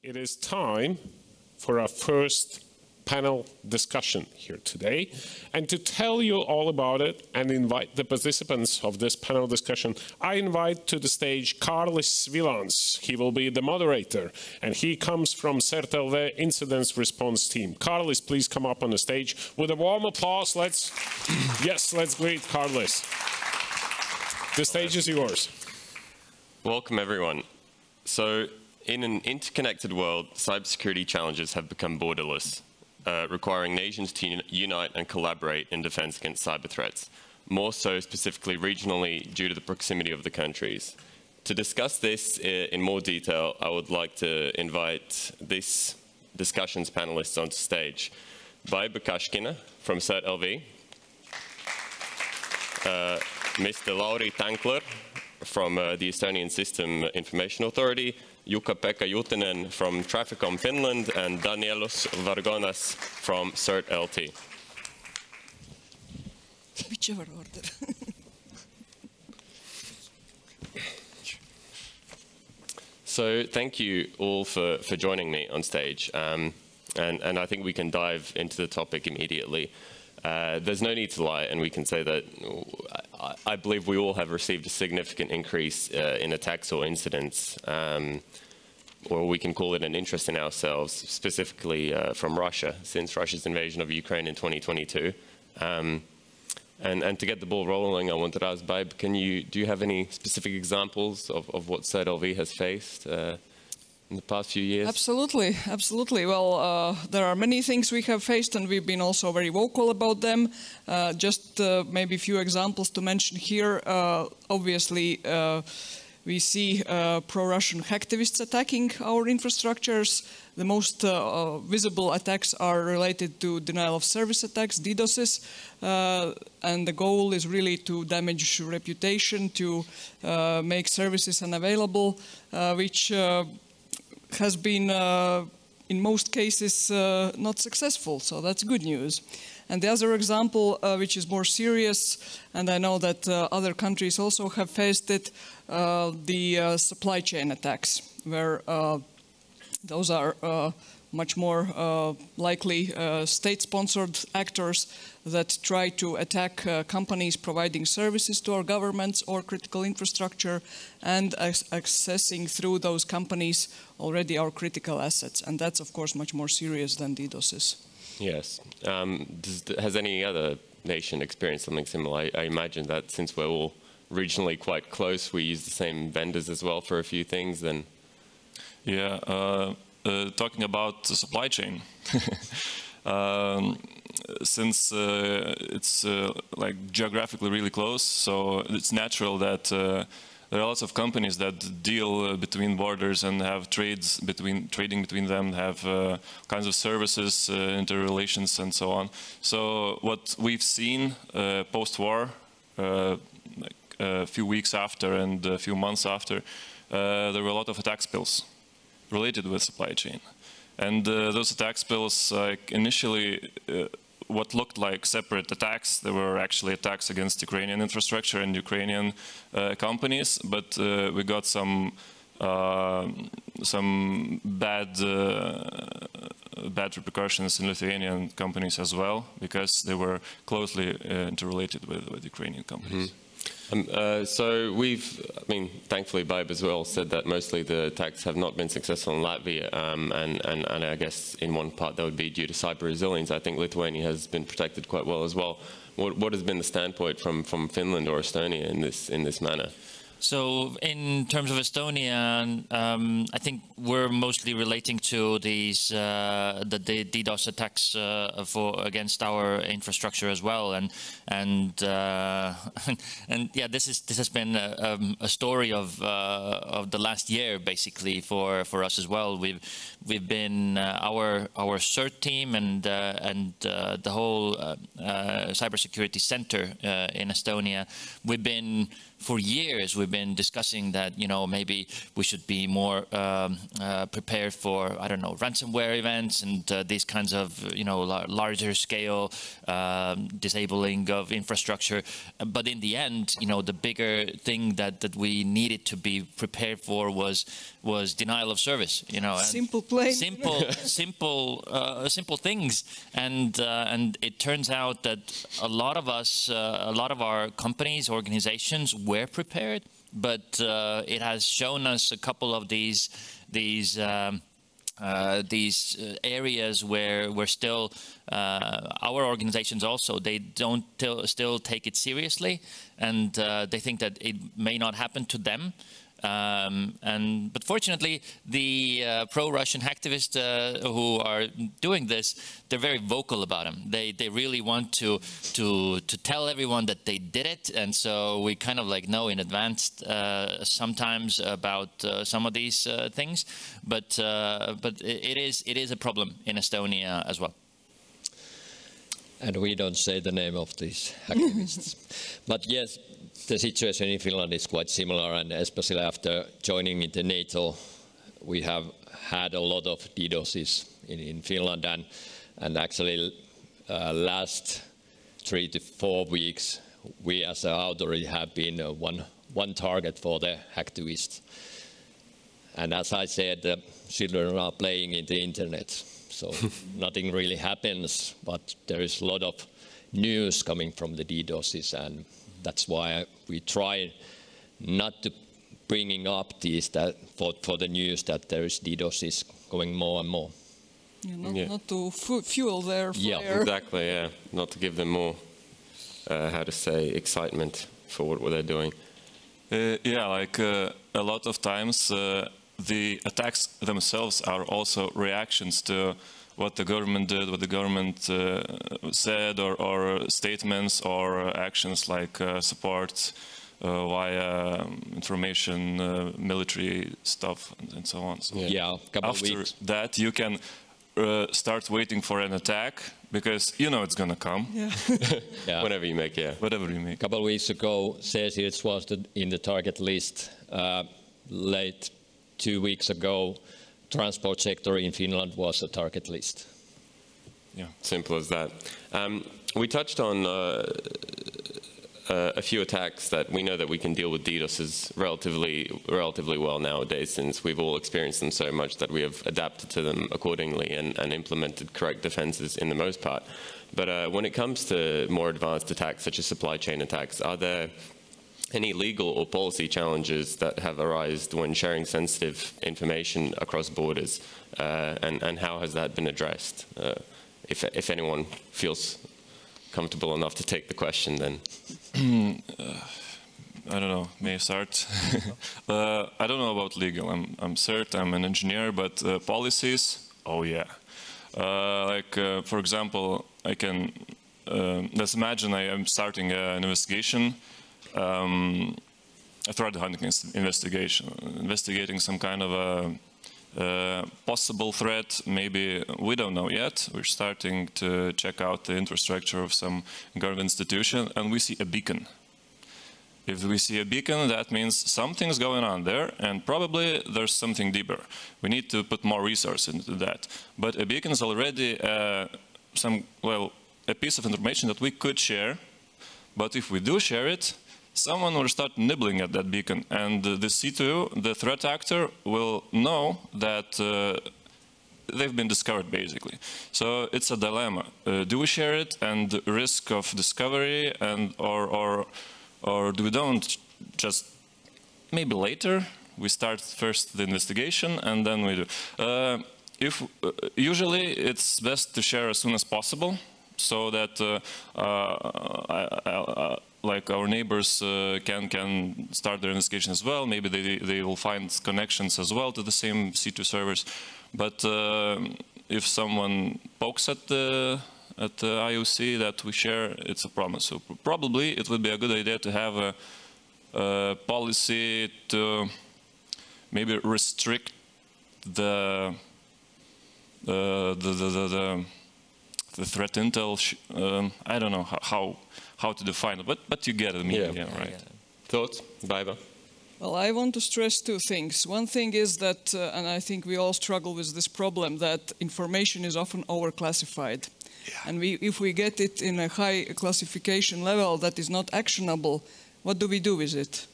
It is time for our first panel discussion here today. And to tell you all about it and invite the participants of this panel discussion, I invite to the stage Kārlis Vilāns. He will be the moderator, and he comes from CERT.LV Incident Response Team. Kārlis, please come up on the stage with a warm applause. Let's greet Kārlis. The stage is yours. Welcome, everyone. So, in an interconnected world, cybersecurity challenges have become borderless, requiring nations to unite and collaborate in defense against cyber threats, more so specifically regionally due to the proximity of the countries. To discuss this in more detail, I would like to invite this discussion's panelists onto stage. Baiba Kashkina from CERT.LV, Mr. Lauri Tankler from the Estonian System Information Authority, Jukka-Pekka Jutinen from Traficom Finland, and Danielus Vargonas from CERT.LV. Whichever order. So thank you all for joining me on stage, and I think we can dive into the topic immediately. There's no need to lie, and we can say that I believe we all have received a significant increase in attacks or incidents, or we can call it an interest in ourselves, specifically from Russia, since Russia's invasion of Ukraine in 2022. And to get the ball rolling, I wanted to ask Baib, do you have any specific examples of what CERT.LV has faced in the past few years? Absolutely, absolutely. Well, there are many things we have faced, and we've been also very vocal about them. Just maybe a few examples to mention here. Obviously, we see pro-Russian hacktivists attacking our infrastructures. The most visible attacks are related to denial of service attacks, DDoSes, and the goal is really to damage reputation, to make services unavailable, which has been, in most cases, not successful, so that's good news. And the other example, which is more serious, and I know that other countries also have faced it, the supply chain attacks, where those are much more likely state-sponsored actors that try to attack companies providing services to our governments or critical infrastructure, and accessing through those companies already our critical assets. And that's, of course, much more serious than DDoSes. Yes. Has any other nation experienced something similar? I imagine that since we're all regionally quite close, we use the same vendors as well for a few things. Then, yeah. Talking about the supply chain, since it's like geographically really close, so it's natural that there are lots of companies that deal between borders and have trading between them, have kinds of services, interrelations, and so on. So what we've seen post-war, like a few weeks after and a few months after, there were a lot of attack spills related with supply chain. And those attack spills, like initially, what looked like separate attacks, there were actually attacks against Ukrainian infrastructure and Ukrainian companies, but we got some bad repercussions in Lithuanian companies as well, because they were closely interrelated with Ukrainian companies. Mm-hmm. So thankfully Baib as well said that mostly the attacks have not been successful in Latvia, and I guess in one part that would be due to cyber resilience. I think Lithuania has been protected quite well as well. What has been the standpoint from Finland or Estonia in this manner? So in terms of Estonia, I think we're mostly relating to these the DDoS attacks against our infrastructure as well, and yeah, this has been a story of the last year basically for us as well. We've been our CERT team and the whole cybersecurity center in Estonia. We've been for years we've been discussing that, you know, maybe we should be more prepared for, I don't know, ransomware events and these kinds of, you know, larger scale disabling of infrastructure. But in the end, you know, the bigger thing that we needed to be prepared for was denial of service. You know, simple, plain, simple things, and it turns out that a lot of us, a lot of our companies, organizations were prepared, but it has shown us a couple of these areas where we're still our organizations also, they don't still take it seriously, and they think that it may not happen to them. But fortunately, the pro-Russian activists who are doing this, they're very vocal about them. They really want to tell everyone that they did it, and so we kind of like know in advance sometimes about some of these things. But it is a problem in Estonia as well. And we don't say the name of these activists. But yes, the situation in Finland is quite similar, and especially after joining into NATO, we have had a lot of DDoSes in Finland, and actually last 3 to 4 weeks, we as an authority have been one target for the activists. And as I said, the children are playing in the internet, so nothing really happens, but there is a lot of news coming from the DDoSes, and that's why we try not to bringing up these for the news that there is DDoSes going more and more. Yeah, not to fuel their fire. Yeah, exactly. Yeah, not to give them more, how to say, excitement for what they're doing. Yeah, like a lot of times the attacks themselves are also reactions to what the government did, what the government said, or statements or actions like support via information, military stuff, and so on. So yeah, after that, you can start waiting for an attack because you know it's gonna come. Yeah. Yeah. Whatever you make, yeah. Whatever you make. A couple of weeks ago, CERTS was in the target list. Late 2 weeks ago, transport sector in Finland was a target list. Yeah, simple as that. We touched on a few attacks that we know that we can deal with DDoSes relatively well nowadays, since we've all experienced them so much that we have adapted to them accordingly and implemented correct defenses in the most part. But when it comes to more advanced attacks, such as supply chain attacks, are there any legal or policy challenges that have arisen when sharing sensitive information across borders, and how has that been addressed? If anyone feels comfortable enough to take the question, then. I don't know, may I start? I don't know about legal. I'm CERT, I'm an engineer, but policies, oh yeah. For example, I can, let's imagine I am starting an investigation, a threat hunting investigation, investigating some kind of a possible threat. Maybe we don't know yet. We're starting to check out the infrastructure of some government institution, and we see a beacon. If we see a beacon, that means something's going on there, and probably there's something deeper. We need to put more resources into that. But a beacon is already a piece of information that we could share. But if we do share it, someone will start nibbling at that beacon, and the C2, the threat actor, will know that they've been discovered, basically. So it's a dilemma. Do we share it and the risk of discovery, and or do we don't? Just maybe later we start first the investigation and then we do. Usually it's best to share as soon as possible, so that like our neighbors can start their investigation as well. Maybe they will find connections as well to the same C2 servers. But if someone pokes at the IOC that we share, it's a problem. So probably it would be a good idea to have a policy to maybe restrict the threat intel. I don't know how to define it, but you get it, yeah, right? Thoughts, Baiva? Well, I want to stress two things. One thing is that, and I think we all struggle with this problem, that information is often overclassified. Yeah. And if we get it in a high classification level that is not actionable, what do we do with it?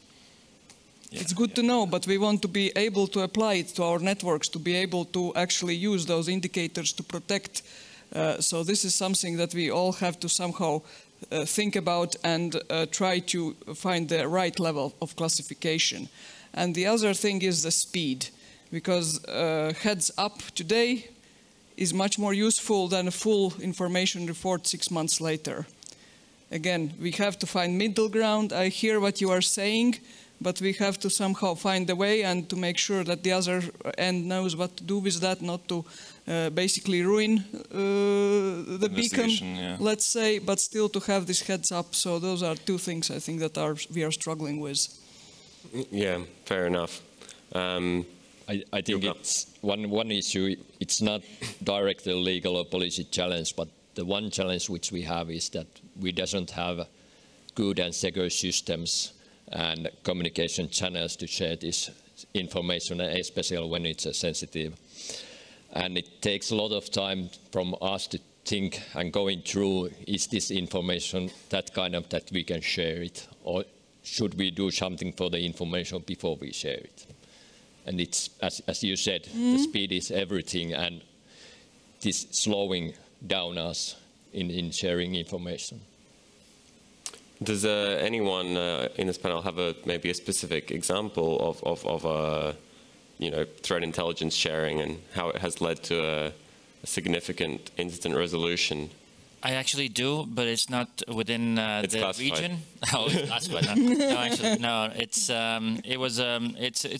Yeah, it's good to know, but we want to be able to apply it to our networks, to be able to actually use those indicators to protect. So this is something that we all have to somehow think about and try to find the right level of classification. And the other thing is the speed, because heads up today is much more useful than a full information report 6 months later. Again, we have to find middle ground. I hear what you are saying, but we have to somehow find a way and to make sure that the other end knows what to do with that, not to basically ruin the beacon, yeah, let's say, but still to have this heads up. So those are two things I think that we are struggling with. Yeah, fair enough. I think it's one issue. It's not directly a legal or policy challenge, but the one challenge which we have is that we doesn't have good and secure systems and communication channels to share this information, especially when it's sensitive. And it takes a lot of time from us to think and going through, is this information that kind of that we can share it, or should we do something for the information before we share it? And it's, as you said, the speed is everything, and this slowing down us in sharing information. Does anyone in this panel have maybe a specific example of threat intelligence sharing and how it has led to a significant incident resolution? I actually do, but it's not within the classified region. Oh, it's classified. No, actually, no. It's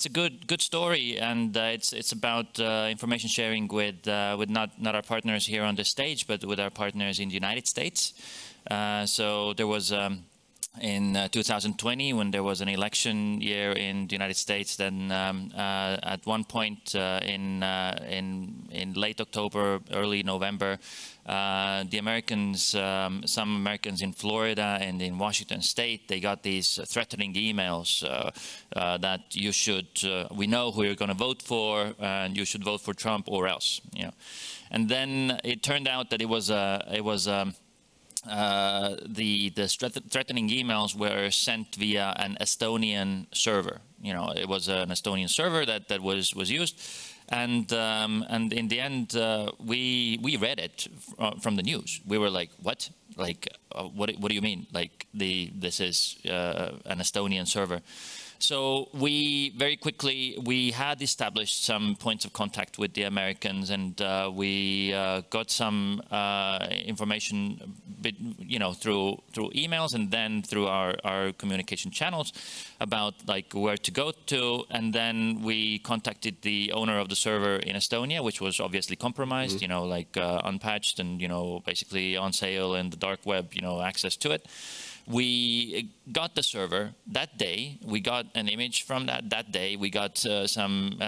a good story, and it's about information sharing with not our partners here on the stage, but with our partners in the United States. So there was in 2020, when there was an election year in the United States, then at one point in late October, early November, the Americans, some Americans in Florida and in Washington State, they got these threatening emails that you should, we know who you're going to vote for, and you should vote for Trump or else, you know. And then it turned out that the threatening emails were sent via an Estonian server. You know, it was an Estonian server that was used, and in the end, we read it from the news. We were like, what? Like, what do you mean? Like, this is an Estonian server. So we very quickly, we had established some points of contact with the Americans, and we got some information, you know, through emails and then through our communication channels about like where to go to. And then we contacted the owner of the server in Estonia, which was obviously compromised, you know, like unpatched and, you know, basically on sale in the dark web, you know, access to it. We got the server that day. We got an image from that day. We got some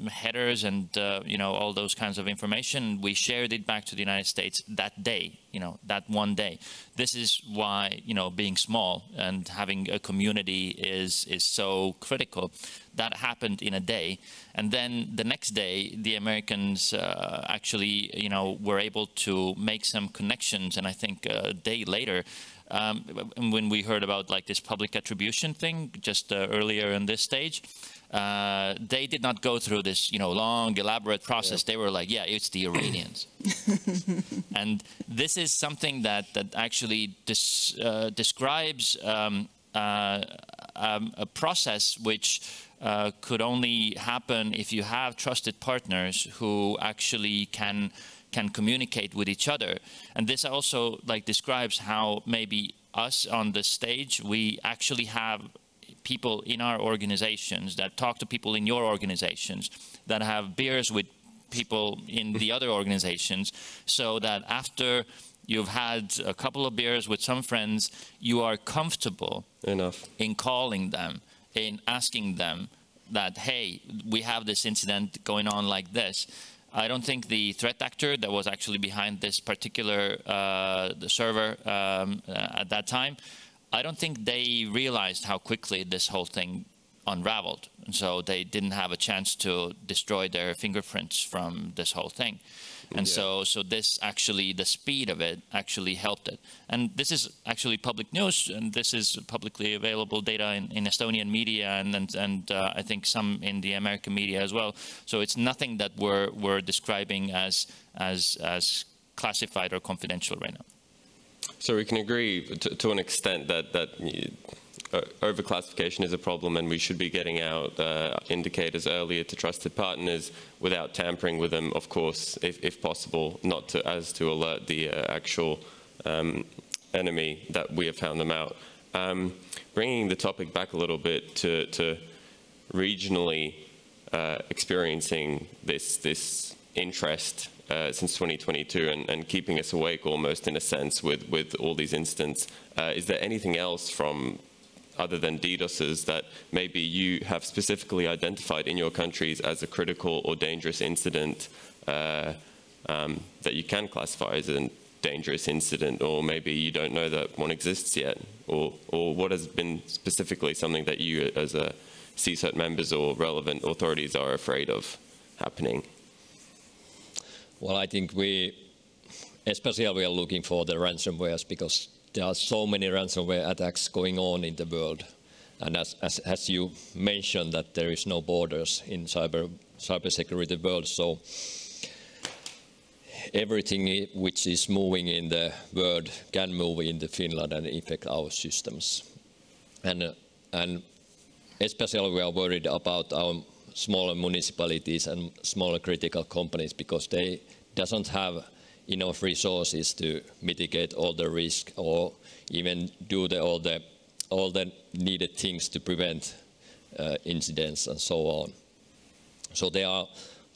headers and you know, all those kinds of information. We shared it back to the United States that day, you know, that one day. This is why, you know, being small and having a community is so critical. That happened in a day, and then the next day the Americans actually, you know, were able to make some connections, and I think a day later, when we heard about like this public attribution thing just earlier in this stage, they did not go through this, you know, long, elaborate process. Yeah. They were like, yeah, it's the Iranians. And this is something that actually describes a process which could only happen if you have trusted partners who actually can communicate with each other. And this also like describes how maybe us on the stage, we actually have people in our organizations that talk to people in your organizations, that have beers with people in the other organizations, so that after you've had a couple of beers with some friends, you are comfortable enough in calling them, in asking them that, hey, we have this incident going on like this. I don't think the threat actor that was actually behind this particular the server at that time, I don't think they realized how quickly this whole thing unraveled. And so they didn't have a chance to destroy their fingerprints from this whole thing. And so this actually, the speed of it actually helped it. And this is actually public news, and this is publicly available data in Estonian media and I think some in the American media as well. So it's nothing that we're describing as classified or confidential right now. So we can agree to an extent that overclassification is a problem, and we should be getting out indicators earlier to trusted partners without tampering with them, of course, if possible, not to alert the actual enemy that we have found them out. Bringing the topic back a little bit to regionally experiencing this interest since 2022 and keeping us awake almost in a sense with all these incidents. Is there anything else from other than DDoSes that maybe you have specifically identified in your countries as a critical or dangerous incident that you can classify as a dangerous incident, or maybe you don't know that one exists yet, or what has been specifically something that you as a CSIRT members or relevant authorities are afraid of happening? Well, I think especially we are looking for the ransomwares, because there are so many ransomware attacks going on in the world. And as you mentioned, that there is no borders in cybersecurity world, so everything which is moving in the world can move into Finland and affect our systems. And especially we are worried about our smaller municipalities and smaller critical companies, because they doesn't have enough resources to mitigate all the risk or even do all the needed things to prevent incidents and so on. So there are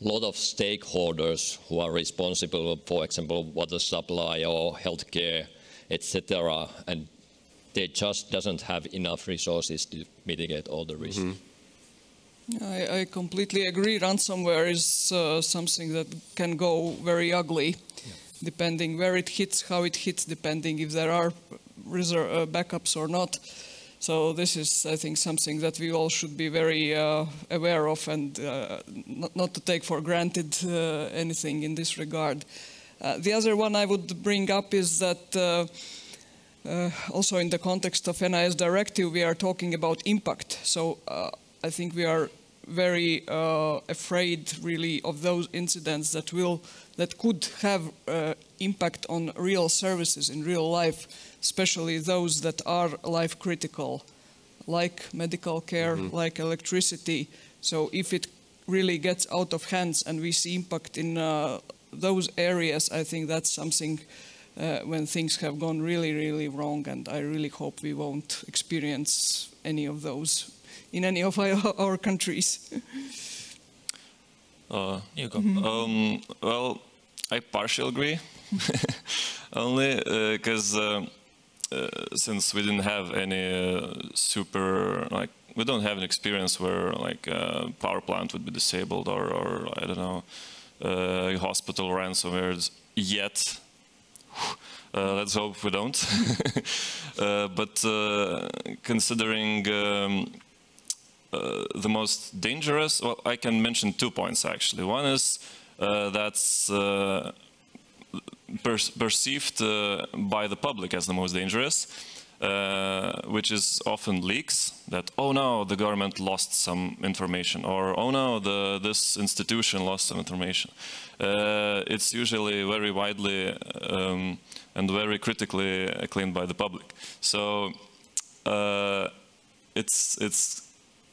a lot of stakeholders who are responsible, for example, water supply or healthcare, etc., and they just doesn't have enough resources to mitigate all the risks. Mm-hmm. I completely agree. Ransomware is something that can go very ugly, depending where it hits, how it hits, depending if there are backups or not. So this is, I think, something that we all should be very aware of, and not to take for granted anything in this regard. The other one I would bring up is that also in the context of NIS directive, we are talking about impact. So I think we are very afraid, really, of those incidents that could have impact on real services in real life, especially those that are life critical, like medical care, like electricity. So if it really gets out of hands and we see impact in those areas, I think that's something when things have gone really, really wrong, and I really hope we won't experience any of those in any of our countries. You go. Well, I partially agree, only because since we didn't have any we don't have an experience where like a power plant would be disabled or I don't know, hospital ransomware yet. Let's hope we don't. But considering the most dangerous, well, I can mention 2 points actually. One is that's perceived by the public as the most dangerous, which is often leaks that, oh no, the government lost some information, or oh no, this institution lost some information. It's usually very widely and very critically claimed by the public. So it's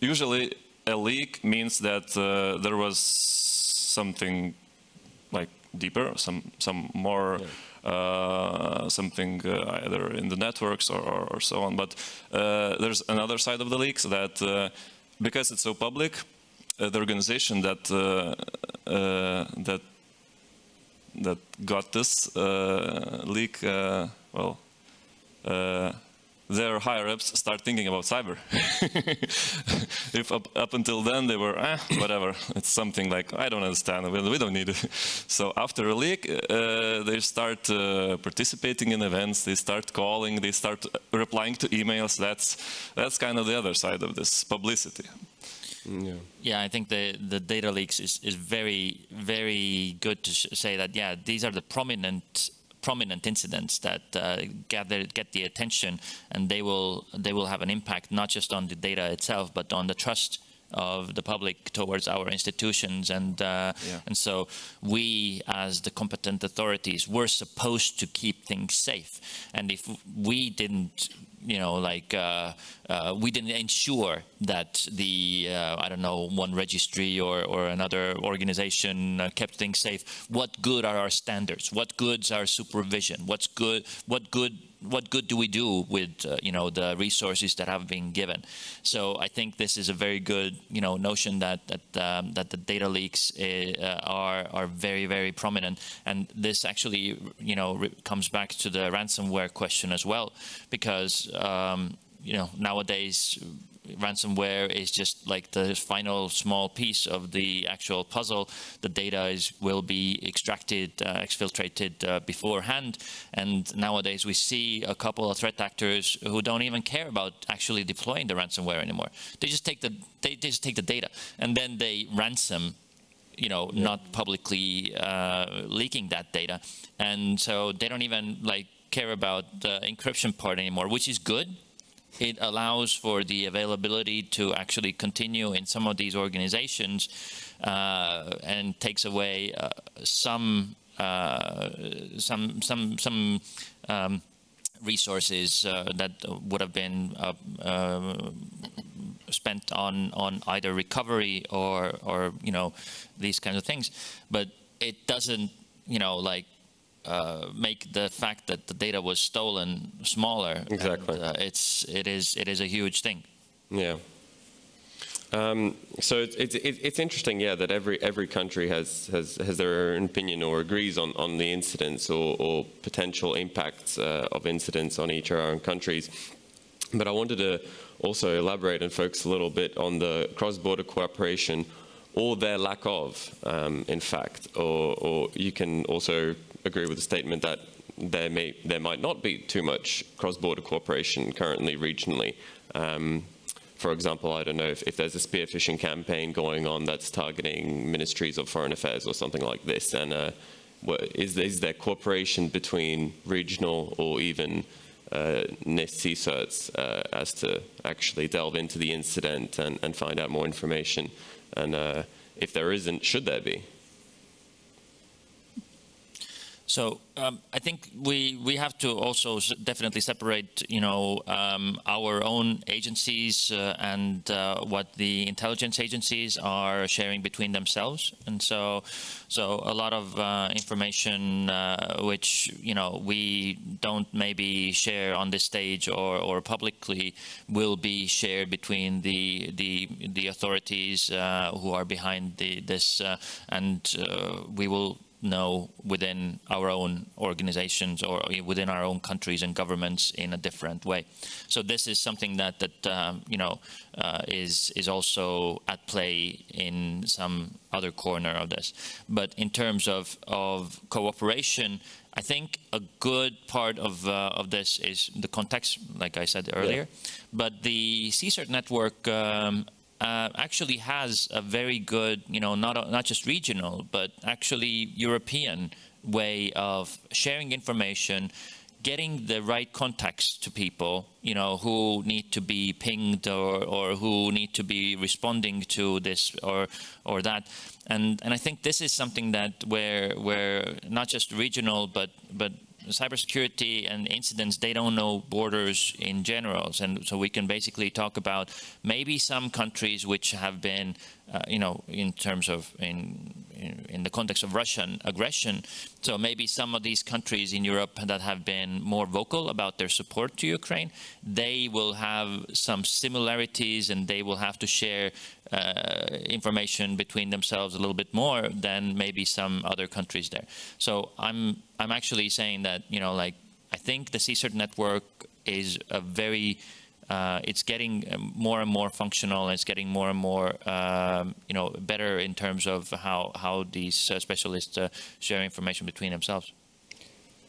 usually a leak means that there was something like deeper, some more something either in the networks or so on. But there's another side of the leaks that because it's so public, the organization that got this leak, well, their higher-ups start thinking about cyber. If up until then they were, whatever, it's something like, I don't understand, we don't need it. So after a leak, they start participating in events, they start calling, they start replying to emails. That's kind of the other side of this, publicity. Yeah. Yeah, I think the data leaks is very, very good to say that, yeah, these are the prominent incidents that get the attention, and they will have an impact not just on the data itself, but on the trust of the public towards our institutions, and so we, as the competent authorities, were supposed to keep things safe, and if we didn't, you know, like we didn't ensure that the I don't know, one registry or another organization kept things safe, what good are our standards? What good's our supervision? What good do we do with you know, the resources that have been given? So I think this is a very good, you know, notion that the data leaks are very, very prominent, and this actually, you know, comes back to the ransomware question as well, because you know, nowadays ransomware is just like the final small piece of the actual puzzle. The data will be extracted, exfiltrated beforehand, and nowadays we see a couple of threat actors who don't even care about actually deploying the ransomware anymore. They just take the data and then they ransom, you know, not publicly leaking that data, and so they don't even like care about the encryption part anymore, which is good. It allows for the availability to actually continue in some of these organizations, and takes away some resources that would have been spent on either recovery or you know, these kinds of things. But it doesn't, you know, like make the fact that the data was stolen smaller. Exactly. And, it is a huge thing. Yeah. So it's interesting, yeah, that every country has their own opinion or agrees on the incidents or potential impacts of incidents on each of our own countries. But I wanted to also elaborate and focus a little bit on the cross-border cooperation, or their lack of, in fact, or you can also agree with the statement that there might not be too much cross-border cooperation currently regionally. For example, I don't know if there's a spear phishing campaign going on that's targeting ministries of foreign affairs or something like this, and is there cooperation between regional or even NIST CSIRTs as to actually delve into the incident and find out more information? And if there isn't, should there be? So I think we have to also definitely separate, you know, our own agencies and what the intelligence agencies are sharing between themselves, and so a lot of information which, you know, we don't maybe share on this stage or publicly will be shared between the authorities who are behind this, and we will know within our own organizations or within our own countries and governments in a different way. So this is something that you know, is also at play in some other corner of this. But in terms of cooperation, I think a good part of this is the context, like I said earlier. Yeah. But the CSIRT network actually has a very good, you know, not just regional, but actually European way of sharing information, getting the right context to people, you know, who need to be pinged or who need to be responding to this or that. And I think this is something that where not just regional, but cybersecurity and incidents, they don't know borders in general, and so we can basically talk about maybe some countries which have been, you know, in terms of in the context of Russian aggression. So maybe some of these countries in Europe that have been more vocal about their support to Ukraine, they will have some similarities and they will have to share information between themselves a little bit more than maybe some other countries there. So I'm actually saying that, you know, like, I think the CSIRT network is a very it's getting more and more functional. It's getting more and more, you know, better in terms of how these specialists share information between themselves.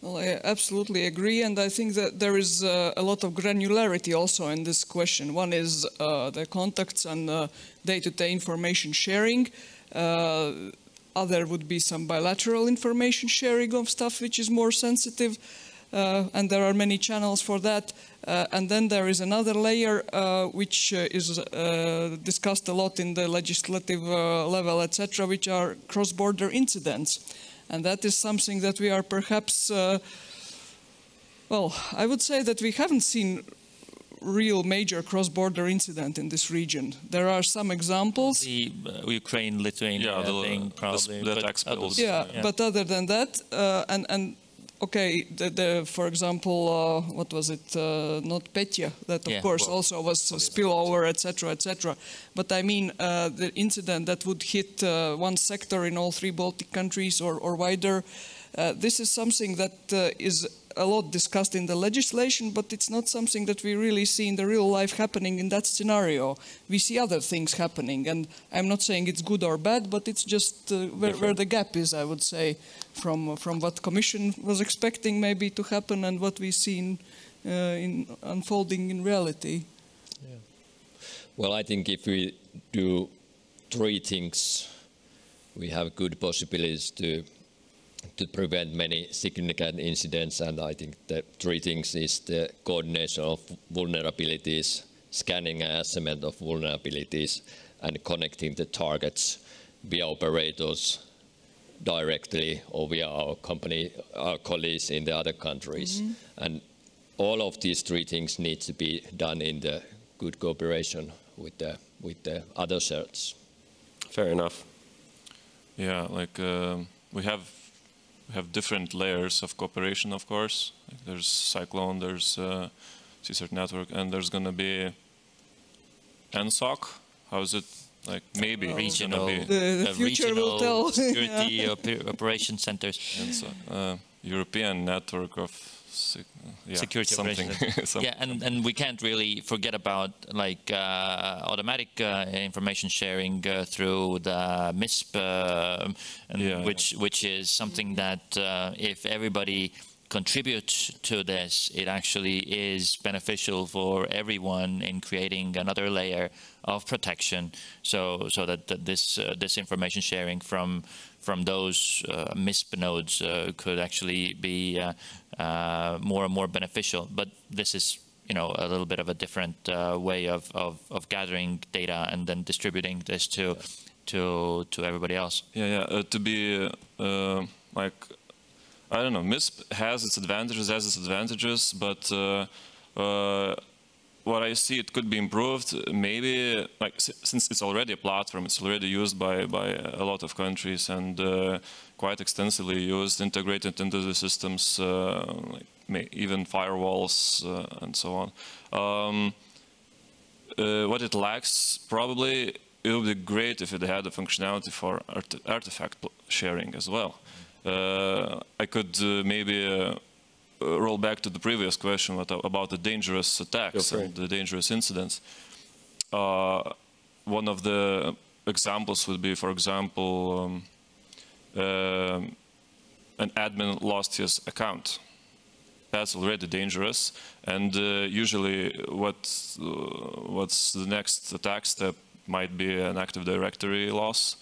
Well, I absolutely agree, and I think that there is a lot of granularity also in this question. One is the contacts and day-to-day information sharing. Other would be some bilateral information sharing of stuff which is more sensitive. And there are many channels for that. And then there is another layer which is discussed a lot in the legislative level, etc., which are cross-border incidents. And that is something that we are perhaps, well, I would say that we haven't seen real major cross-border incident in this region. There are some examples. The Ukraine, Lithuanian thing, probably. But other than that, okay, for example, what was it? Not Petya, that of course also was a spillover, etc., etc. But I mean, the incident that would hit one sector in all 3 Baltic countries or wider, this is something that is a lot discussed in the legislation, but it's not something that we really see in the real life happening in that scenario. We see other things happening, and I'm not saying it's good or bad, but it's just where the gap is, I would say, from what Commission was expecting maybe to happen and what we see in unfolding in reality. Yeah. Well, I think if we do 3 things, we have good possibilities to prevent many significant incidents, and I think the 3 things is the coordination of vulnerabilities, scanning and assessment of vulnerabilities, and connecting the targets via operators directly or via our company, our colleagues in the other countries. And all of these 3 things need to be done in the good cooperation with the other CERTs. Fair enough. Yeah, like we have different layers of cooperation, of course. Like there's Cyclone, there's CSIRT network, and there's going to be NSOC. How is it? Like maybe regional, the future will tell. Security operation centers. NSOC, European network of security operations. Yeah, and we can't really forget about like automatic information sharing through the MISP, which is something that if everybody contributes to this, it actually is beneficial for everyone in creating another layer of protection, so that this information sharing from those MISP nodes could actually be more and more beneficial. But this is, you know, a little bit of a different way of gathering data and then distributing this to everybody else. To be like, I don't know, MISP has its advantages, but what I see, it could be improved. Like since it's already a platform, it's already used by a lot of countries and quite extensively used, integrated into the systems, like even firewalls and so on. What it lacks, probably, it would be great if it had a functionality for artifact sharing as well. I could maybe roll back to the previous question about the dangerous attacks and the dangerous incidents. One of the examples would be, for example, an admin lost his account. That's already dangerous, and usually what's the next attack step might be an Active Directory loss,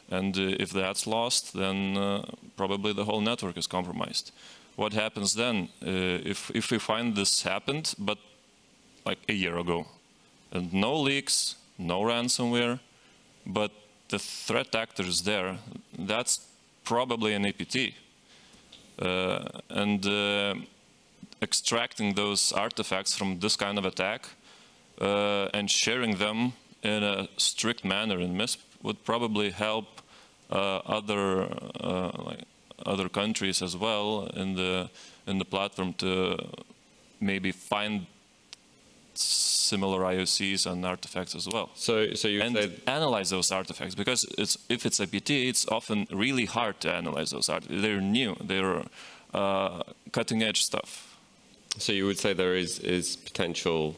and if that's lost, then probably the whole network is compromised. What happens then if we find this happened, but like a year ago, and no leaks, no ransomware, but the threat actor is there? That's probably an APT, and extracting those artifacts from this kind of attack and sharing them in a strict manner in MISP would probably help other countries as well in the platform to maybe find similar IOCs and artifacts as well. So you and analyze those artifacts, because if it's APT, it's often really hard to analyze those artifacts. They're new, they're cutting edge stuff. So you would say there is potential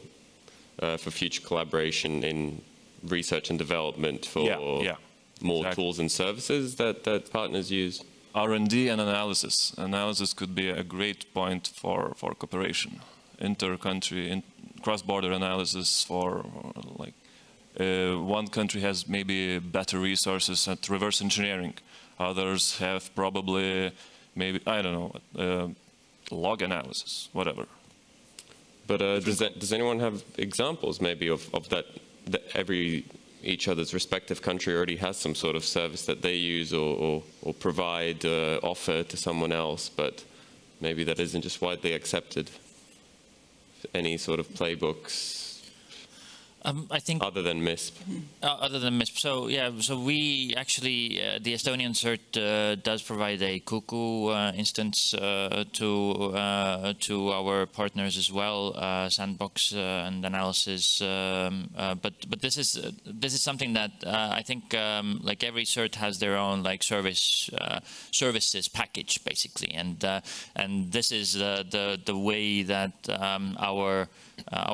for future collaboration in research and development for more tools and services that partners use? R&D and analysis. Analysis could be a great point for cooperation. Inter-country, cross-border analysis for like one country has maybe better resources at reverse engineering. Others have probably maybe, I don't know, log analysis, whatever. But does anyone have examples maybe of that each other's respective country already has some sort of service that they use or provide, offer to someone else, but maybe that isn't just widely accepted? Any sort of playbooks? I think other than MISP. Other than MISP, so yeah, so we actually the Estonian CERT does provide a Kuku instance to our partners as well, sandbox and analysis. But this is something that I think like every CERT has their own like services package basically, and this is the way that our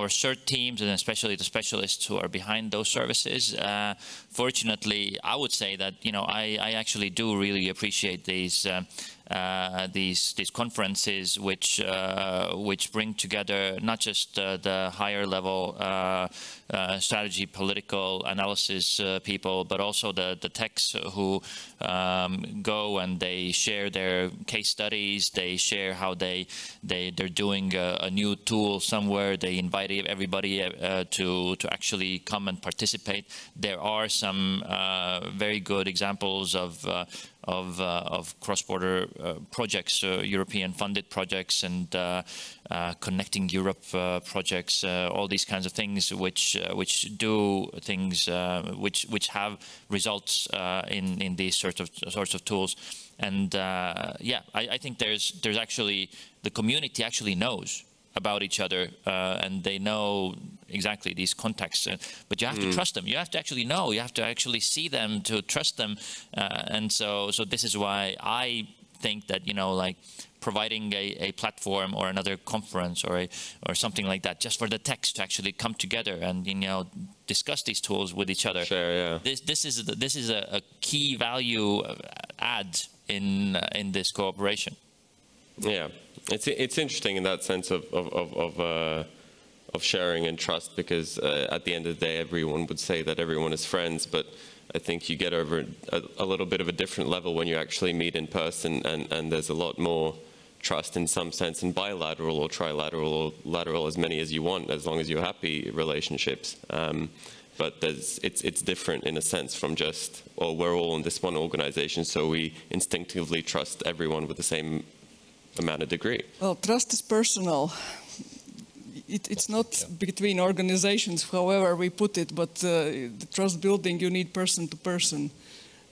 CERT teams and especially the specialists who are behind those services. Fortunately, I would say that I actually do really appreciate these conferences which bring together not just the higher level strategy, political analysis people, but also the techs who go and they share their case studies. They share how they're doing a new tool somewhere. They invite everybody to actually come and participate. There are some very good examples of cross-border projects, European funded projects and connecting Europe projects, all these kinds of things which do things which have results in these sorts of tools. And yeah, I think there's actually the community actually knows about each other and they know exactly these contacts, but you have to trust them. You have to actually know. You have to actually see them to trust them, and so this is why I think that like providing a platform or another conference or something like that just for the techs to actually come together and discuss these tools with each other. Sure, yeah. This is a key value add in this cooperation. Yeah, it's interesting in that sense of sharing and trust, because at the end of the day, everyone would say that everyone is friends, but I think you get over a little bit of a different level when you actually meet in person, and there's a lot more trust in some sense in bilateral or trilateral or lateral, as many as you want, as long as you're happy relationships. But it's different in a sense from just, well, we're all in this one organization, so we instinctively trust everyone with the same amount of degree. Well, trust is personal. It's not between organizations, however we put it, but the trust building, you need person to person.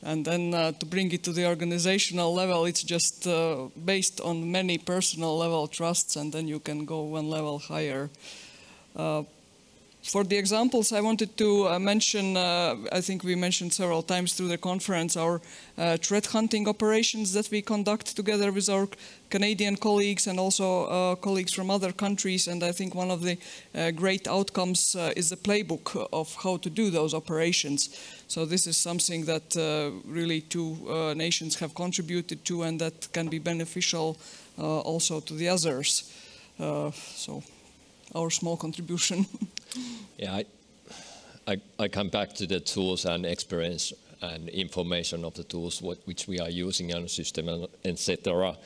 And then to bring it to the organizational level, it's just based on many personal level trusts, and then you can go one level higher. For the examples, I wanted to mention, I think we mentioned several times through the conference, our threat hunting operations that we conduct together with our Canadian colleagues and also colleagues from other countries. And I think one of the great outcomes is the playbook of how to do those operations. So this is something that really two nations have contributed to, and that can be beneficial also to the others. So our small contribution. Yeah, I come back to the tools and experience and information of the tools which we are using in the system, etc.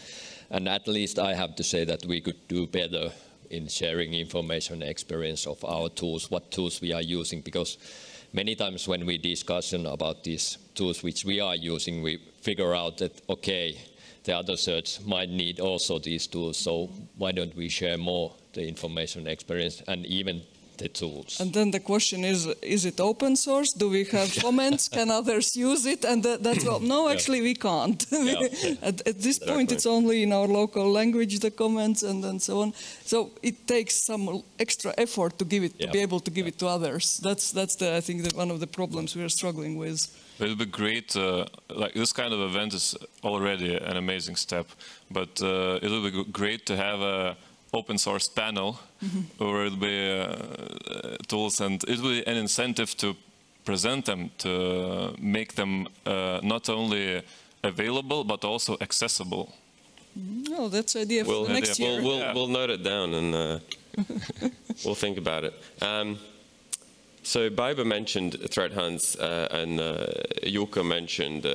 And at least I have to say that we could do better in sharing information and experience of our tools, what tools we are using, because many times when we discuss about these tools which we are using, we figure out that, okay, the other CERTs might need also these tools, so why don't we share more the information, experience, and even the tools. And then the question is it open source? Do we have comments? Can others use it? And that's all. No, actually we can't. At this point, it's only in our local language, the comments, and then so on. So it takes some extra effort to give it, to be able to give it to others. That's I think one of the problems we are struggling with. It would be great, like this kind of event is already an amazing step, but it would be great to have a open source panel where it will be tools, and it will be an incentive to present them, to make them not only available but also accessible. Oh, that's an idea for the next year. We'll note it down and we'll think about it. So Baiba mentioned threat hunts and Jukka mentioned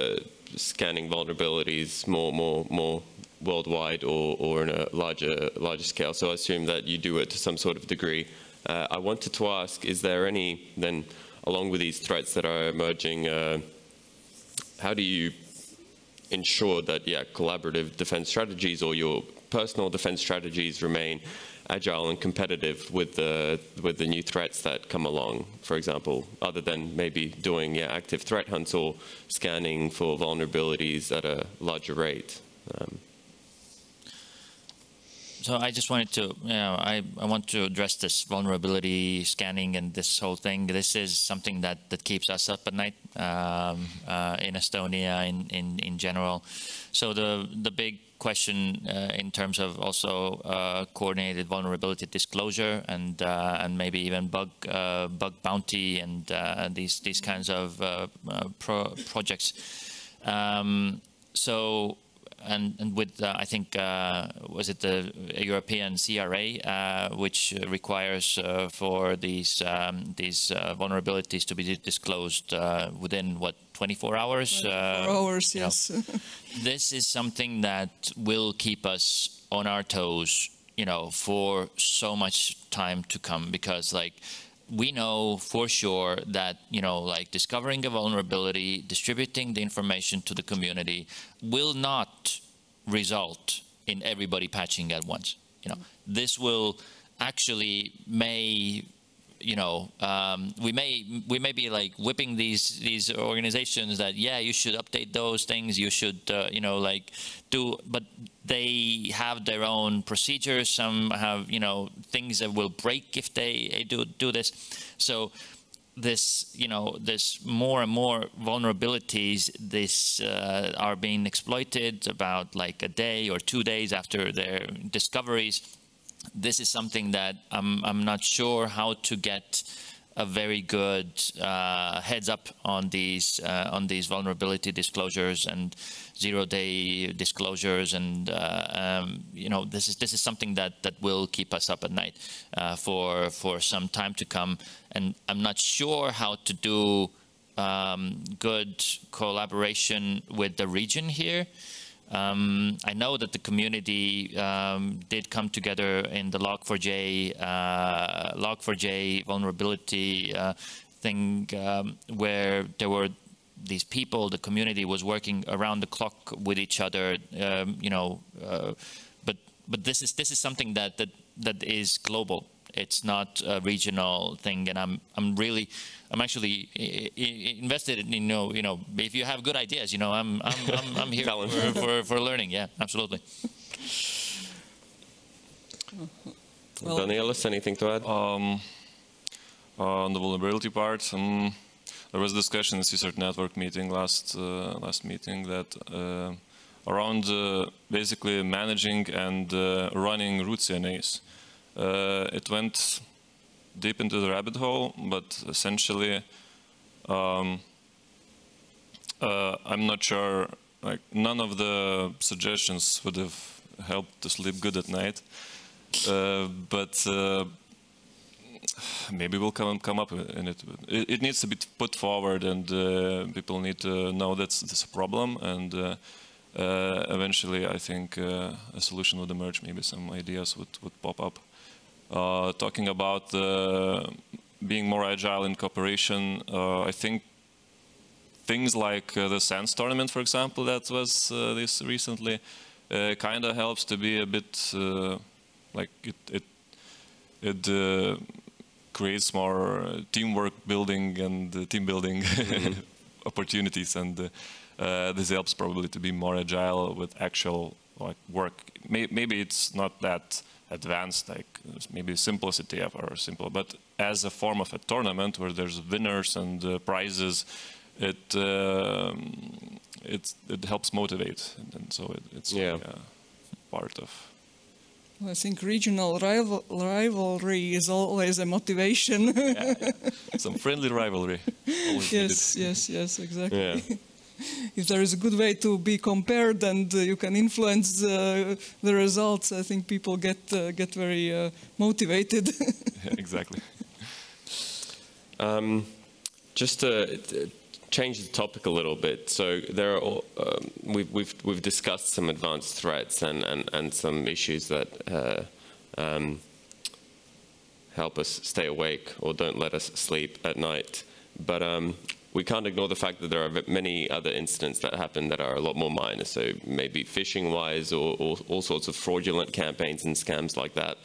scanning vulnerabilities more worldwide or in a larger scale. So I assume that you do it to some sort of degree. I wanted to ask, is there any, then, along with these threats that are emerging, how do you ensure that, collaborative defense strategies or your personal defense strategies remain agile and competitive with the new threats that come along, for example, other than maybe doing active threat hunts or scanning for vulnerabilities at a larger rate? So I just wanted to, I want to address this vulnerability scanning and this whole thing. This is something that keeps us up at night in Estonia, in general. So the big question in terms of also coordinated vulnerability disclosure and maybe even bug bounty and these kinds of projects. So. And with, I think, was it the European CRA, which requires for these vulnerabilities to be disclosed within, what, 24 hours? 24 hours, yes. This is something that will keep us on our toes, for so much time to come, because, like, we know for sure that, like discovering a vulnerability, distributing the information to the community will not result in everybody patching at once. This will actually we may be like whipping these organizations that, you should update those things, you should, but they have their own procedures. Some have, things that will break if they do this. So this, this more and more vulnerabilities, are being exploited about like a day or 2 days after their discoveries. This is something that I'm not sure how to get a very good heads up on these vulnerability disclosures and zero-day disclosures, and this is something that will keep us up at night for some time to come. And I'm not sure how to do good collaboration with the region here. I know that the community did come together in the Log4j vulnerability thing, where there were these people. The community was working around the clock with each other, but this is something that is global. It's not a regional thing, and I'm actually invested in, if you have good ideas, I'm here for learning. Yeah, absolutely. Well, Danielis, anything to add? On the vulnerability part, there was discussion in the CSIRT network meeting last meeting that around basically managing and running root CNAs. It went deep into the rabbit hole, but essentially, I'm not sure. Like, none of the suggestions would have helped to sleep good at night. But maybe we'll come up in it. It needs to be put forward, and people need to know that's a problem. And eventually, I think a solution would emerge. Maybe some ideas would pop up. Talking about being more agile in cooperation, I think things like the SANS tournament, for example, that was this recently, kind of helps to be a bit like it creates more teamwork building and team building opportunities, and this helps probably to be more agile with actual work. Maybe it's not that advanced, like maybe simplicity or simple, but as a form of a tournament where there's winners and prizes, it helps motivate, and so it's really part of I think regional rivalry is always a motivation. Some friendly rivalry. Yes, exactly. Yeah. If there is a good way to be compared and you can influence the results, I think people get very motivated. Exactly. Just to change the topic a little bit. So there are we've discussed some advanced threats and some issues that help us stay awake or don't let us sleep at night. But we can't ignore the fact that there are many other incidents that happen that are a lot more minor. So maybe phishing-wise or all sorts of fraudulent campaigns and scams like that.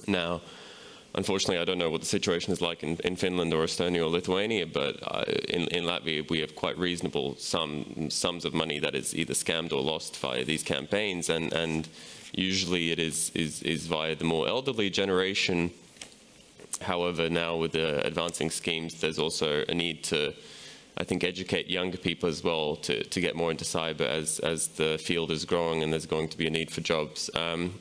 Now, unfortunately, I don't know what the situation is like in Finland or Estonia or Lithuania, but in Latvia, we have quite reasonable sums of money that is either scammed or lost via these campaigns, and usually it is via the more elderly generation. However, now with the advancing schemes, there's also a need to, I think, educate younger people as well to get more into cyber as the field is growing and there's going to be a need for jobs. I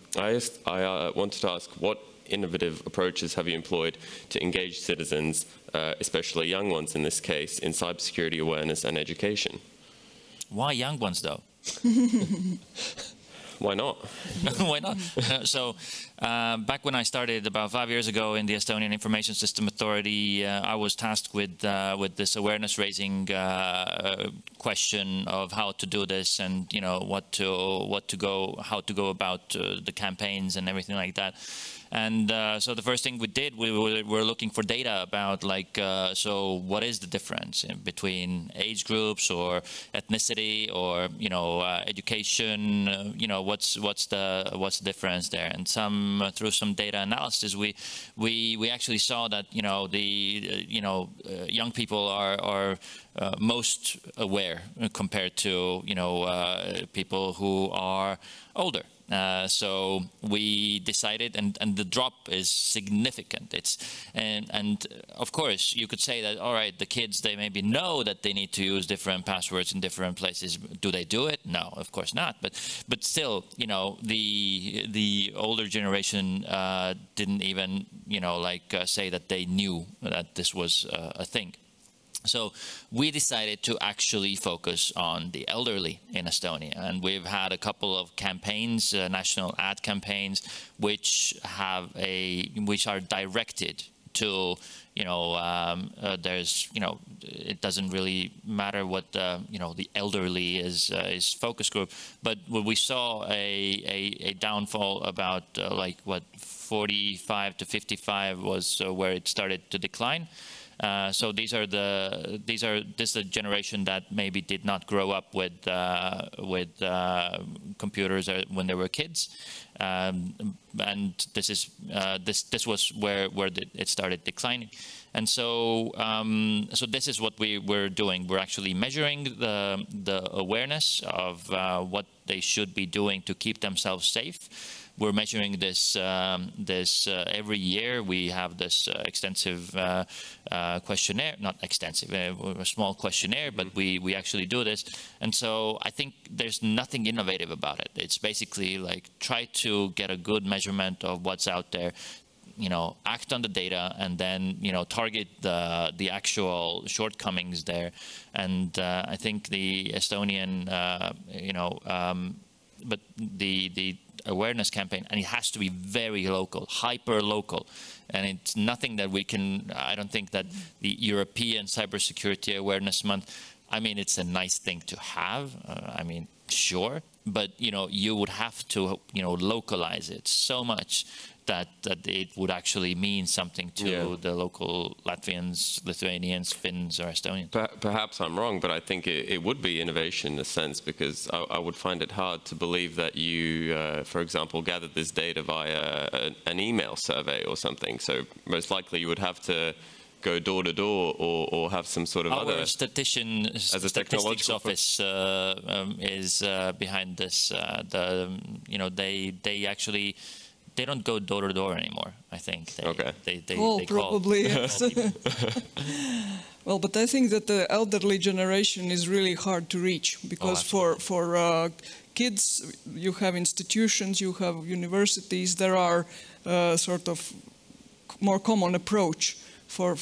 wanted to ask, what innovative approaches have you employed to engage citizens, especially young ones in this case, in cybersecurity awareness and education? Why young ones, though? Why not? Why not? So back when I started about 5 years ago in the Estonian Information System Authority, I was tasked with this awareness raising question of how to do this, and how to go about the campaigns and everything like that. And so the first thing we did, we were looking for data about so what is the difference between age groups or ethnicity or education? What's the difference there? And through some data analysis, we actually saw that young people are most aware compared to people who are older. So we decided, and the drop is significant. And of course you could say that, all right, the kids, they maybe know that they need to use different passwords in different places. Do they do it? No, of course not. But still, the older generation didn't even say that they knew that this was a thing. So we decided to actually focus on the elderly in Estonia, and we've had a couple of campaigns, national ad campaigns, which are directed to there's it doesn't really matter what the elderly is focus group, but we saw a downfall about 45 to 55 was where it started to decline. So this is a generation that maybe did not grow up with computers when they were kids, and this was where it started declining. And so this is what we were doing. We're actually measuring the awareness of what they should be doing to keep themselves safe. We're measuring this every year. We have this extensive questionnaire, not extensive, a small questionnaire, but we actually do this. And so I think there's nothing innovative about it. It's basically try to get a good measurement of what's out there, act on the data, and then target the actual shortcomings there. And I think the Estonian but the awareness campaign, and it has to be very local, hyper local, and it's nothing that we can. I don't think that the European Cybersecurity Awareness Month, I mean, it's a nice thing to have, sure, but you would have to localize it so much that it would actually mean something to the local Latvians, Lithuanians, Finns, or Estonians. Perhaps I'm wrong, but I think it would be innovation in a sense, because I would find it hard to believe that you, for example, gathered this data via an email survey or something. So most likely you would have to go door to door or have some sort of Our other... statistics office is behind this. They actually... They don't go door to door anymore, I think. They probably, yes. Well, but I think that the elderly generation is really hard to reach, because for kids, you have institutions, you have universities, there are sort of more common approach. For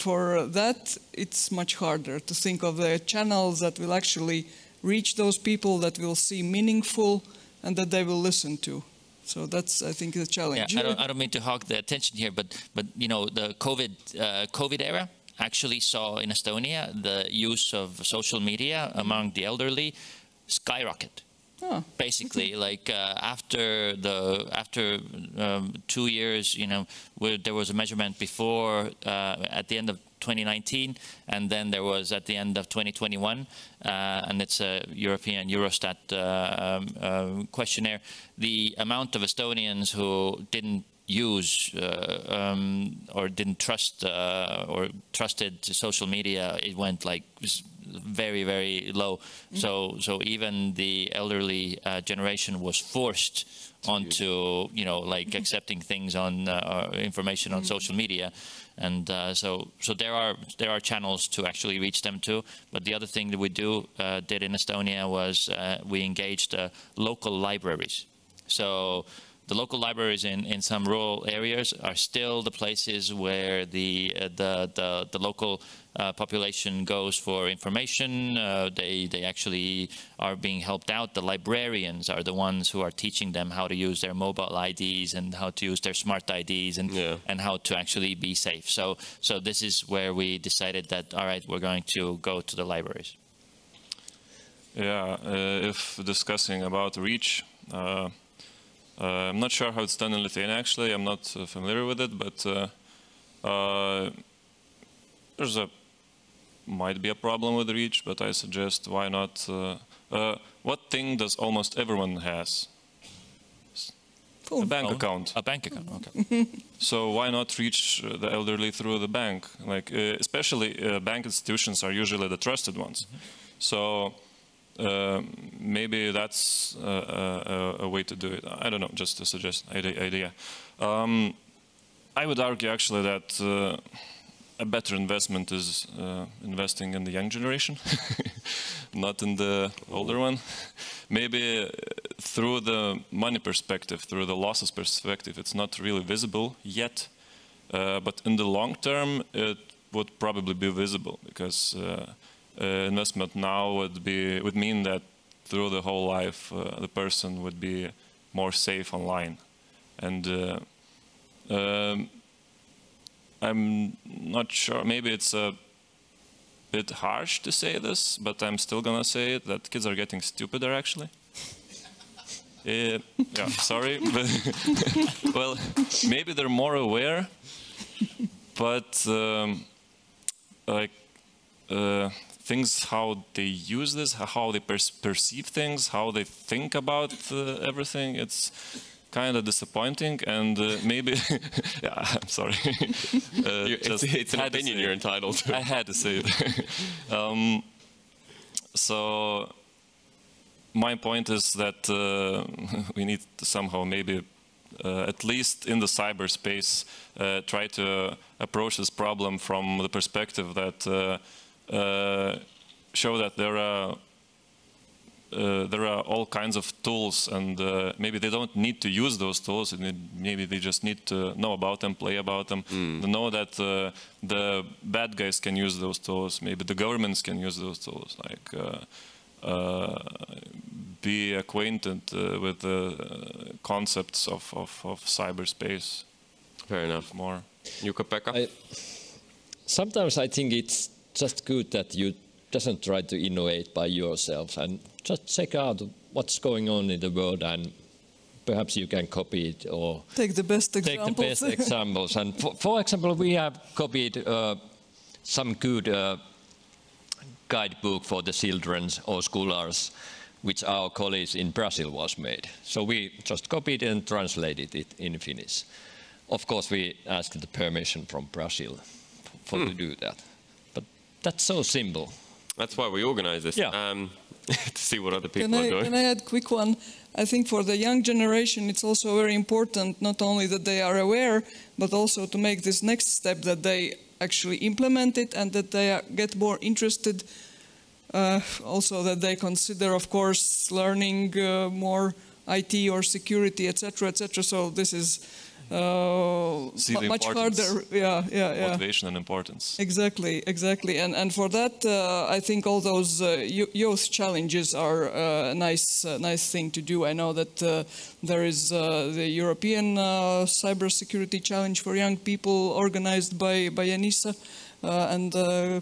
that, it's much harder to think of the channels that will actually reach those people, that will see meaningful, and that they will listen to. So that's, I think, the challenge. Yeah, I don't mean to hog the attention here, but you know, the COVID era actually saw in Estonia the use of social media among the elderly skyrocket. Oh. Basically, like after 2 years, you know, where there was a measurement before at the end of 2019, and then there was at the end of 2021, and it's a European Eurostat questionnaire. The amount of Estonians who didn't use or didn't trust or trusted social media, it went like very, very low. So even the elderly generation was forced onto, you know, like accepting things on information on social media, and so there are channels to actually reach them too. But the other thing that we did in Estonia was we engaged local libraries. So the local libraries in some rural areas are still the places where the local population goes for information. They actually are being helped out. The librarians are the ones who are teaching them how to use their mobile IDs and how to use their smart IDs and how to actually be safe. So this is where we decided that, all right, we're going to go to the libraries. Yeah, if discussing about reach, I'm not sure how it's done in Lithuania, actually. I'm not familiar with it, but might be a problem with reach, but I suggest why not. What thing does almost everyone has? A bank account. A bank account, okay. So why not reach the elderly through the bank? Like, especially bank institutions are usually the trusted ones. So maybe that's a way to do it. I don't know, just a idea. I would argue actually that a better investment is investing in the young generation, not in the older one. Maybe through the money perspective, through the losses perspective, it's not really visible yet. But in the long term, it would probably be visible, because investment now would mean that through the whole life the person would be more safe online. And I'm not sure, maybe it's a bit harsh to say this, but I'm still gonna say it, that kids are getting stupider actually. Yeah, sorry, but well, maybe they're more aware, but like things, how they use this, how they perceive things, how they think about everything, it's kind of disappointing. And maybe, yeah, I'm sorry. It's an opinion you're entitled to. I had to say it. So my point is that we need to somehow maybe, at least in the cyberspace, try to approach this problem from the perspective that show that there are all kinds of tools, and maybe they don't need to use those tools, and maybe they just need to know about them, play about them, to know that the bad guys can use those tools, maybe the governments can use those tools, like be acquainted with the concepts of cyberspace. Fair enough. More. Jukka-Pekka? Sometimes I think it's just good that you doesn't try to innovate by yourself and just check out what's going on in the world, and perhaps you can copy it or take the best examples. Take the best examples. And for example, we have copied some good guidebook for the children or scholars, which our colleagues in Brazil was made. So we just copied and translated it in Finnish. Of course, we asked the permission from Brazil to do that. But that's so simple. That's why we organize this, yeah. To see what other people are doing. Can I add a quick one? I think for the young generation, it's also very important not only that they are aware, but also to make this next step, that they actually implement it and that they get more interested. Also that they consider, of course, learning more IT or security, etc., etc. So this is much harder. Motivation and importance. Exactly. And for that, I think all those youth challenges are a nice thing to do. I know that there is the European cybersecurity challenge for young people organized by ENISA. And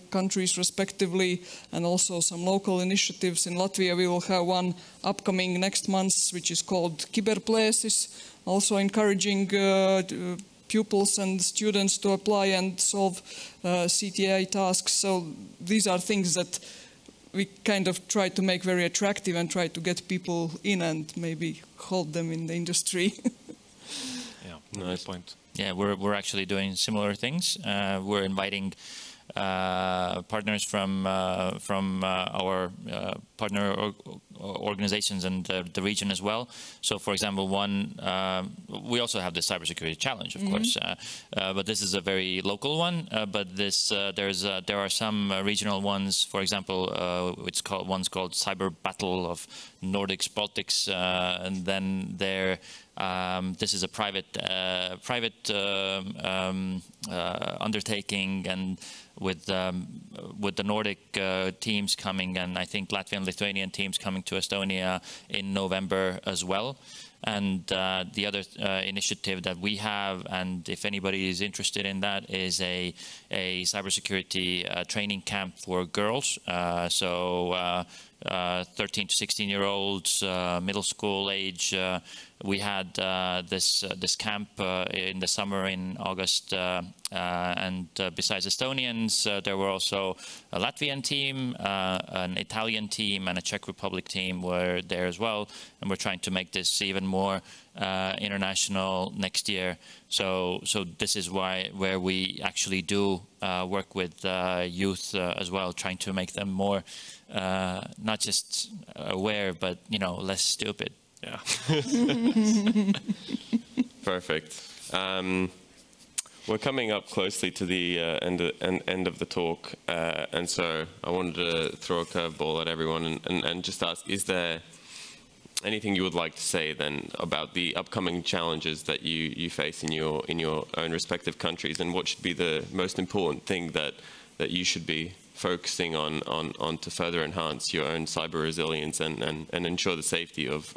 countries respectively, and also some local initiatives. In Latvia we will have one upcoming next month, which is called Kiberpleesis, also encouraging pupils and students to apply and solve CTA tasks. So these are things that we kind of try to make very attractive and try to get people in and maybe hold them in the industry. Yeah, nice point. Yeah, we're actually doing similar things. We're inviting partners from our partner organizations and the region as well. So, for example, we also have the cybersecurity challenge, of course, but this is a very local one. But there are some regional ones. For example, one's called Cyber Battle of Nordics Baltics, and then this is a private undertaking, and with the Nordic teams coming, and I think Latvian, Lithuanian teams coming to Estonia in November as well. And the other initiative that we have, and if anybody is interested in that, is a cybersecurity training camp for girls. 13 to 16-year-olds, middle school age. We had this camp in the summer in August, and besides Estonians, there were also a Latvian team, an Italian team, and a Czech Republic team were there as well. And we're trying to make this even more international next year. So this is where we actually do work with youth as well, trying to make them more not just aware, but less stupid. Yeah. Perfect. We're coming up closely to the end of the talk, and so I wanted to throw a curveball at everyone and just ask: is there anything you would like to say then about the upcoming challenges that you face in your own respective countries, and what should be the most important thing that you should be focusing on to further enhance your own cyber resilience and ensure the safety of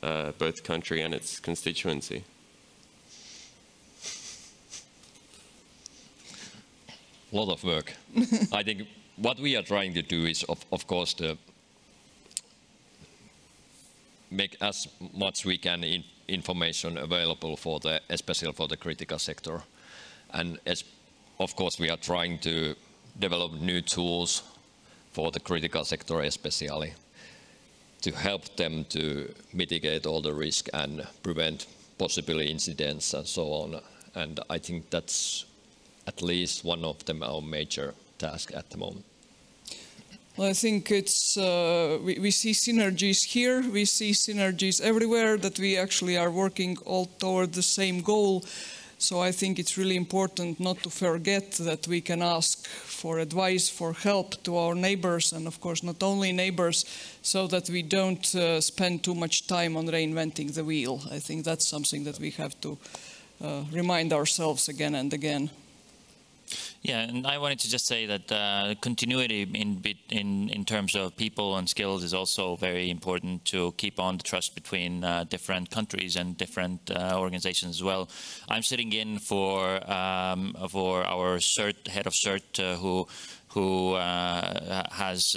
both the country and its constituency? A lot of work. I think what we are trying to do is, of course, to make as much we can information available especially for the critical sector. And of course, we are trying to develop new tools for the critical sector especially, to help them to mitigate all the risk and prevent possible incidents and so on. And I think that's at least one of them our major task at the moment. Well, I think it's we see synergies here, we see synergies everywhere, that we actually are working all toward the same goal. So I think it's really important not to forget that we can ask for advice, for help to our neighbors, and of course not only neighbors, so that we don't spend too much time on reinventing the wheel. I think that's something that we have to remind ourselves again and again. Yeah, and I wanted to just say that continuity in terms of people and skills is also very important to keep on the trust between different countries and different organizations as well. I'm sitting in for our CERT, head of CERT, who has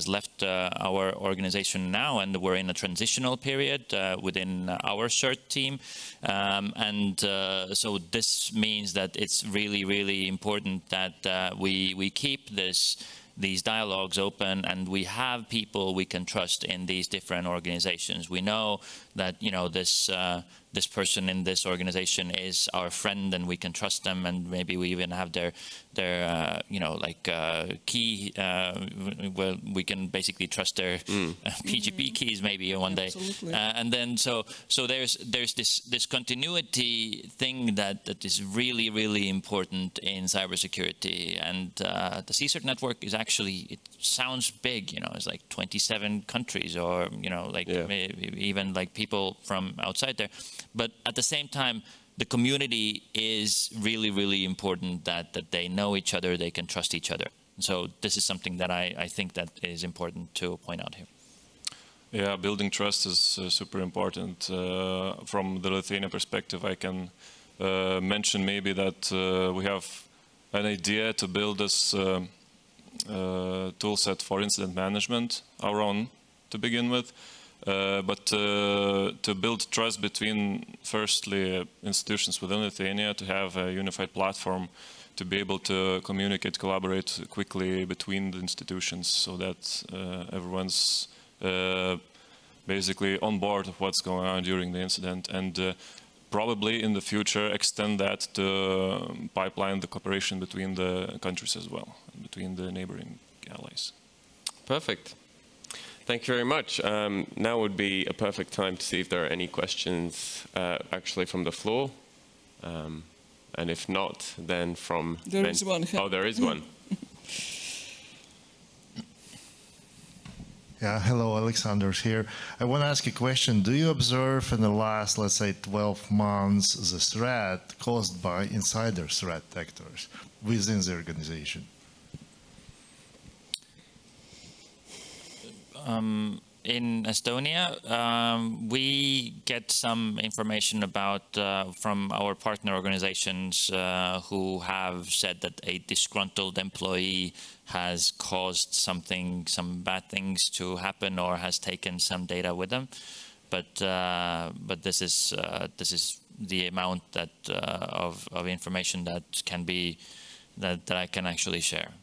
left our organization now, and we're in a transitional period within our CERT team. So this means that it's really, really important that we keep these dialogues open, and we have people we can trust in these different organizations. We know that this person in this organization is our friend and we can trust them, and maybe we even have their you know, like key, well, we can basically trust their PGP keys maybe one day. And then so there's this continuity thing that is really important in cybersecurity, and the CSIRT network is actually, it sounds big, you know, it's like 27 countries, or you know, like maybe even like people from outside there, but at the same time the community is really important, that they know each other, they can trust each other. So this is something that I think that is important to point out here. Yeah, building trust is super important. From the Lithuanian perspective, I can mention maybe that we have an idea to build this tool set for incident management, our own to begin with. But to build trust between, firstly, institutions within Lithuania, to have a unified platform, to be able to communicate, collaborate quickly between the institutions, so that everyone's basically on board of what's going on during the incident, and probably in the future extend that to pipeline the cooperation between the countries as well, between the neighboring allies. Perfect. Thank you very much. Now would be a perfect time to see if there are any questions actually from the floor. And if not, then from... There is one. Oh, there is one. Yeah, hello, Alexander's here. I want to ask a question. Do you observe in the last, let's say, 12 months, the threat caused by insider threat actors within the organization? In Estonia, we get some information about from our partner organizations who have said that a disgruntled employee has caused some bad things to happen, or has taken some data with them. But this is the amount that of information that can be that I can actually share.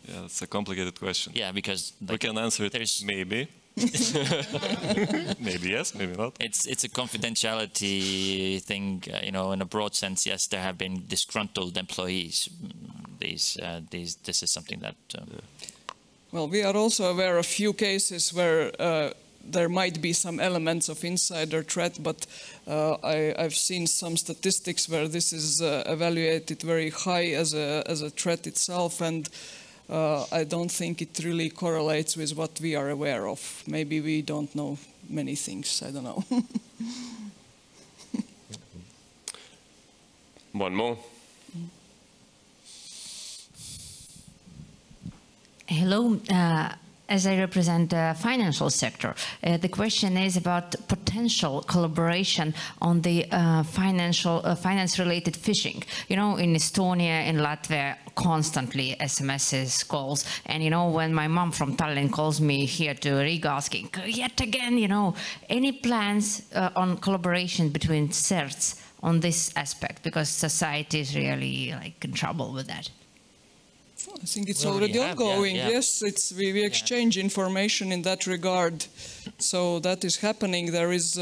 Yeah, that's a complicated question. Yeah, because like, we can answer it maybe. Maybe yes, maybe not. It's a confidentiality thing, you know. In a broad sense, yes, there have been disgruntled employees. This is something that. Well, we are also aware of few cases where there might be some elements of insider threat, but I've seen some statistics where this is evaluated very high as a threat itself, and I don't think it really correlates with what we are aware of. Maybe we don't know many things, I don't know. One more. Hello. As I represent the financial sector, the question is about potential collaboration on the finance-related phishing. You know, in Estonia and Latvia, constantly SMSs, calls, and you know, when my mom from Tallinn calls me here to Riga asking, yet again, you know, any plans on collaboration between CERTs on this aspect, because society is really like in trouble with that. I think it's already ongoing. Yes, we exchange information in that regard. So that is happening. There is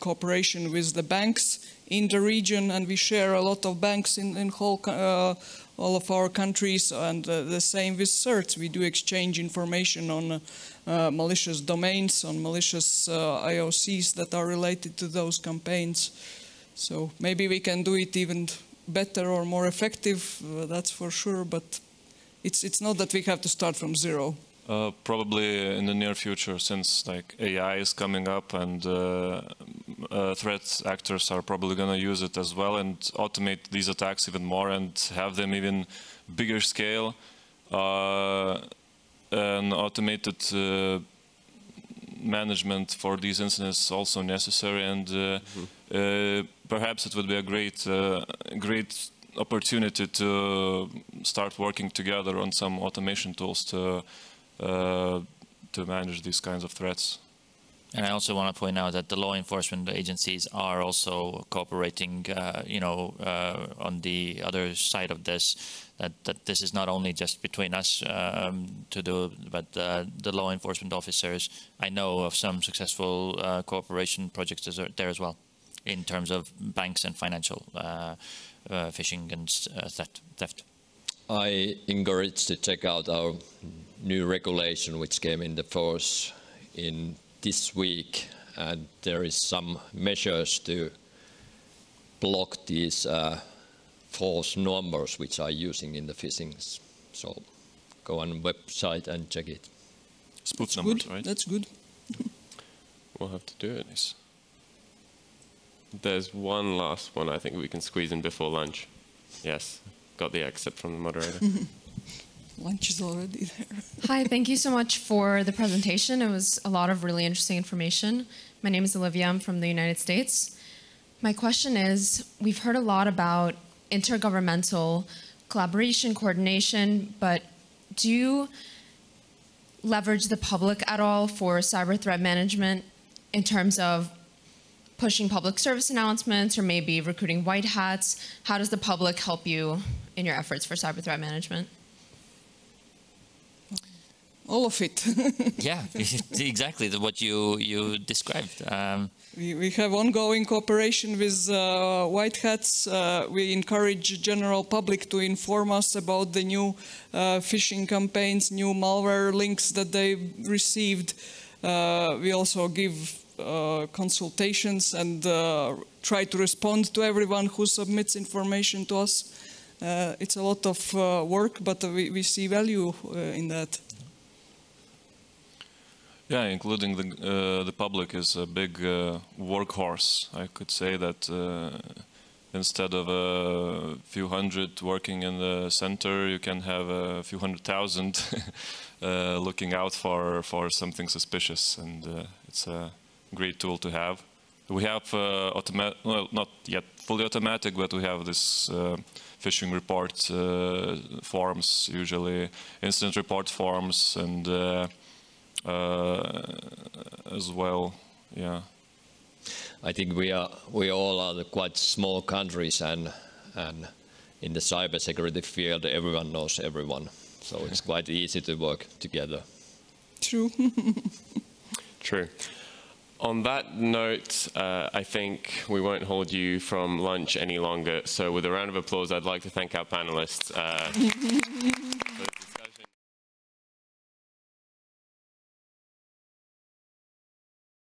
cooperation with the banks in the region, and we share a lot of banks in all of our countries, and the same with CERTs. We do exchange information on malicious domains, on malicious IOCs that are related to those campaigns. So maybe we can do it even better or more effective, that's for sure, but it's not that we have to start from zero. Probably in the near future, since like AI is coming up, and threat actors are probably going to use it as well and automate these attacks even more and have them even bigger scale. An automated management for these incidents is also necessary, and perhaps it would be a great opportunity to start working together on some automation tools to manage these kinds of threats. And I also want to point out that the law enforcement agencies are also cooperating, on the other side of this, that this is not only just between us to do, but the law enforcement officers, I know of some successful cooperation projects there as well, in terms of banks and financial phishing and theft. I encourage to check out our new regulation which came into force in this week, and there is some measures to block these false numbers which are using in the phishing. So go on the website and check it. Spoof numbers, right? That's good. We'll have to do it. There's one last one I think we can squeeze in before lunch. Yes, got the accept from the moderator. Lunch is already there. Hi, thank you so much for the presentation. It was a lot of really interesting information. My name is Olivia, I'm from the United States. My question is, we've heard a lot about intergovernmental collaboration, coordination, but do you leverage the public at all for cyber threat management in terms of pushing public service announcements or maybe recruiting white hats? How does the public help you in your efforts for cyber threat management? All of it. Yeah, exactly what you described. We have ongoing cooperation with White Hats. We encourage general public to inform us about the new phishing campaigns, new malware links that they received. We also give consultations and try to respond to everyone who submits information to us. It's a lot of work, but we see value in that. Yeah, including the public is a big workhorse. I could say that instead of a few hundred working in the center, you can have a few 100,000 looking out for something suspicious, and it's a great tool to have. We have well, not yet fully automatic, but we have this phishing report forms, usually incident report forms, and as well, yeah. I think we all are quite small countries, and in the cybersecurity field, everyone knows everyone, so it's quite easy to work together. True. True. On that note, I think we won't hold you from lunch any longer. So with a round of applause, I'd like to thank our panelists for